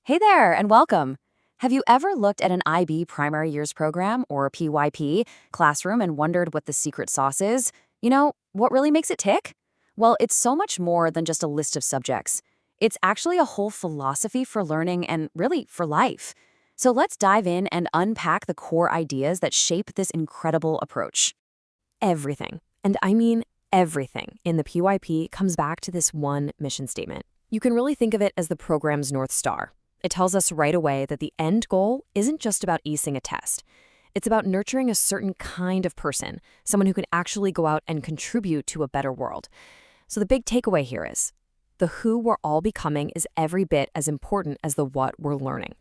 Hey there, and welcome. Have you ever looked at an IB primary years program or PYP classroom and wondered what the secret sauce is? What really makes it tick? Well, it's so much more than just a list of subjects. It's actually a whole philosophy for learning and really for life. So let's dive in and unpack the core ideas that shape this incredible approach. Everything, and I mean everything, in the PYP comes back to this one mission statement. You can really think of it as the program's North Star. It tells us right away that the end goal isn't just about acing a test. It's about nurturing a certain kind of person, someone who can actually go out and contribute to a better world. So the big takeaway here is, the who we're all becoming is every bit as important as the what we're learning.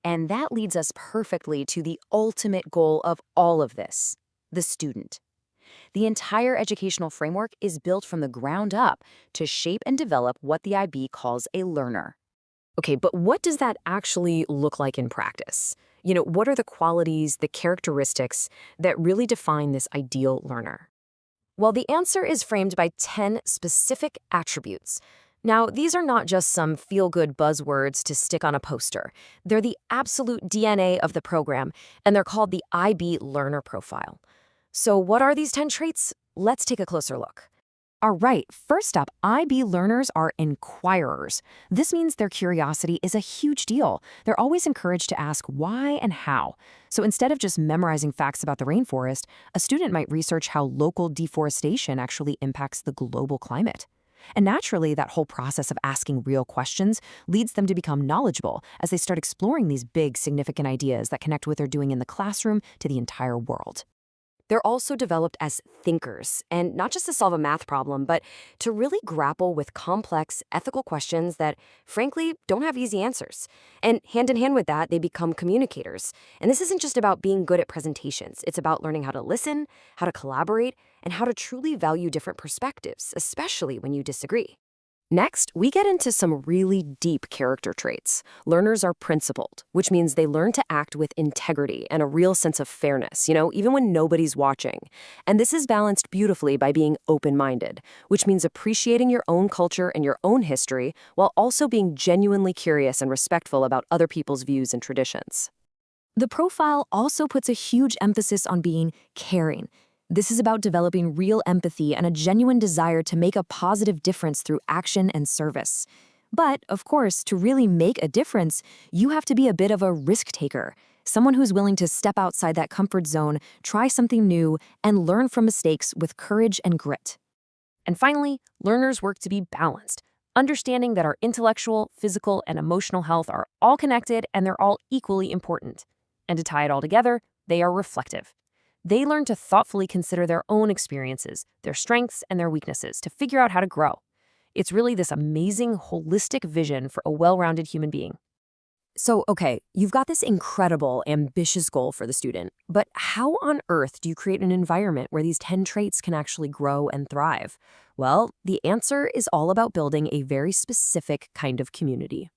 And that leads us perfectly to the ultimate goal of all of this, the student. The entire educational framework is built from the ground up to shape and develop what the IB calls a learner. Okay, but what does that actually look like in practice? What are the qualities, the characteristics that really define this ideal learner? Well, the answer is framed by 10 specific attributes. Now, these are not just some feel-good buzzwords to stick on a poster. They're the absolute DNA of the program, and they're called the IB Learner Profile. So what are these 10 traits? Let's take a closer look. All right, first up, IB learners are inquirers. This means their curiosity is a huge deal. They're always encouraged to ask why and how. So instead of just memorizing facts about the rainforest, a student might research how local deforestation actually impacts the global climate. And naturally, that whole process of asking real questions leads them to become knowledgeable as they start exploring these big, significant ideas that connect what they're doing in the classroom to the entire world. They're also developed as thinkers, and not just to solve a math problem, but to really grapple with complex ethical questions that, frankly, don't have easy answers. And hand in hand with that, they become communicators. And this isn't just about being good at presentations. It's about learning how to listen, how to collaborate, and how to truly value different perspectives, especially when you disagree. Next, we get into some really deep character traits. Learners are principled, which means they learn to act with integrity and a real sense of fairness, even when nobody's watching. And this is balanced beautifully by being open-minded, which means appreciating your own culture and your own history while also being genuinely curious and respectful about other people's views and traditions. The profile also puts a huge emphasis on being caring. This is about developing real empathy and a genuine desire to make a positive difference through action and service. But, of course, to really make a difference, you have to be a bit of a risk taker, someone who's willing to step outside that comfort zone, try something new, and learn from mistakes with courage and grit. And finally, learners work to be balanced, understanding that our intellectual, physical, and emotional health are all connected and they're all equally important. And to tie it all together, they are reflective. They learn to thoughtfully consider their own experiences, their strengths, and their weaknesses to figure out how to grow. It's really this amazing, holistic vision for a well-rounded human being. So, okay, you've got this incredible, ambitious goal for the student, but how on earth do you create an environment where these 10 traits can actually grow and thrive? Well, the answer is all about building a very specific kind of community.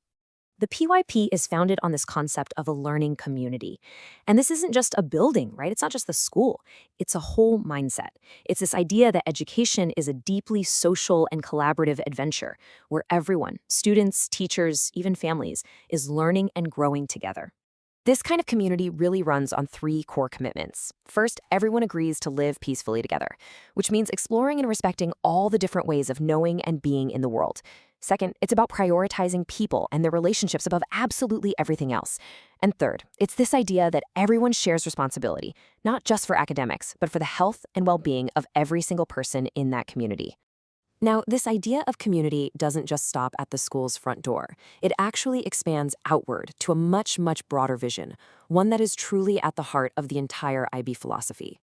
The PYP is founded on this concept of a learning community. And this isn't just a building, right? It's not just the school. It's a whole mindset. It's this idea that education is a deeply social and collaborative adventure where everyone, students, teachers, even families, is learning and growing together. This kind of community really runs on 3 core commitments. First, everyone agrees to live peacefully together, which means exploring and respecting all the different ways of knowing and being in the world. Second, it's about prioritizing people and their relationships above absolutely everything else. And third, it's this idea that everyone shares responsibility, not just for academics, but for the health and well-being of every single person in that community. Now, this idea of community doesn't just stop at the school's front door. It actually expands outward to a much, much broader vision, one that is truly at the heart of the entire IB philosophy.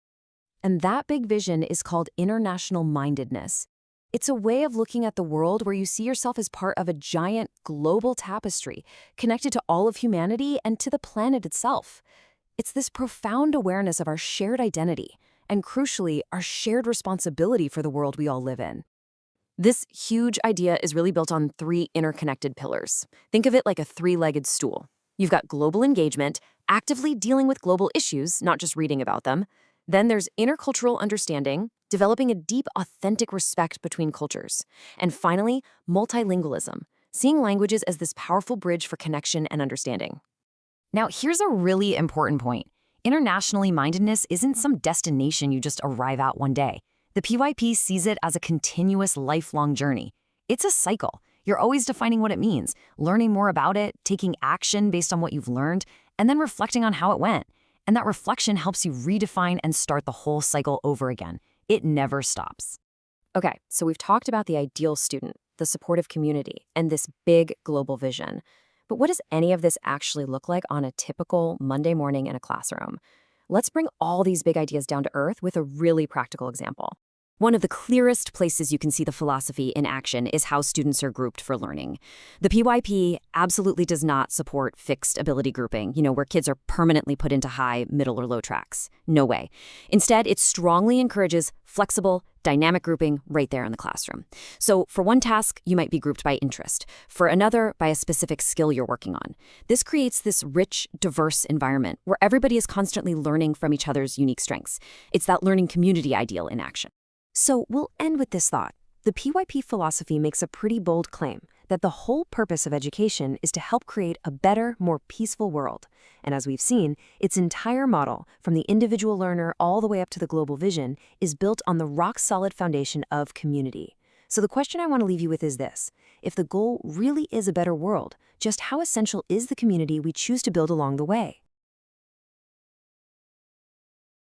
And that big vision is called international-mindedness. It's a way of looking at the world where you see yourself as part of a giant global tapestry, connected to all of humanity and to the planet itself. It's this profound awareness of our shared identity, and crucially, our shared responsibility for the world we all live in. This huge idea is really built on 3 interconnected pillars. Think of it like a 3-legged stool. You've got global engagement, actively dealing with global issues, not just reading about them. Then there's intercultural understanding, developing a deep, authentic respect between cultures. And finally, multilingualism, seeing languages as this powerful bridge for connection and understanding. Now, here's a really important point. Internationally mindedness isn't some destination you just arrive at one day. The PYP sees it as a continuous lifelong journey. It's a cycle. You're always defining what it means, learning more about it, taking action based on what you've learned, and then reflecting on how it went. And that reflection helps you redefine and start the whole cycle over again. It never stops. Okay, so we've talked about the ideal student, the supportive community, and this big global vision. But what does any of this actually look like on a typical Monday morning in a classroom? Let's bring all these big ideas down to earth with a really practical example. One of the clearest places you can see the philosophy in action is how students are grouped for learning. The PYP absolutely does not support fixed ability grouping, where kids are permanently put into high, middle, or low tracks. No way. Instead, it strongly encourages flexible, dynamic grouping right there in the classroom. So for one task, you might be grouped by interest. For another, by a specific skill you're working on. This creates this rich, diverse environment where everybody is constantly learning from each other's unique strengths. It's that learning community ideal in action. So we'll end with this thought. The PYP philosophy makes a pretty bold claim that the whole purpose of education is to help create a better, more peaceful world. And as we've seen, its entire model, from the individual learner all the way up to the global vision, is built on the rock-solid foundation of community. So the question I want to leave you with is this. If the goal really is a better world, just how essential is the community we choose to build along the way?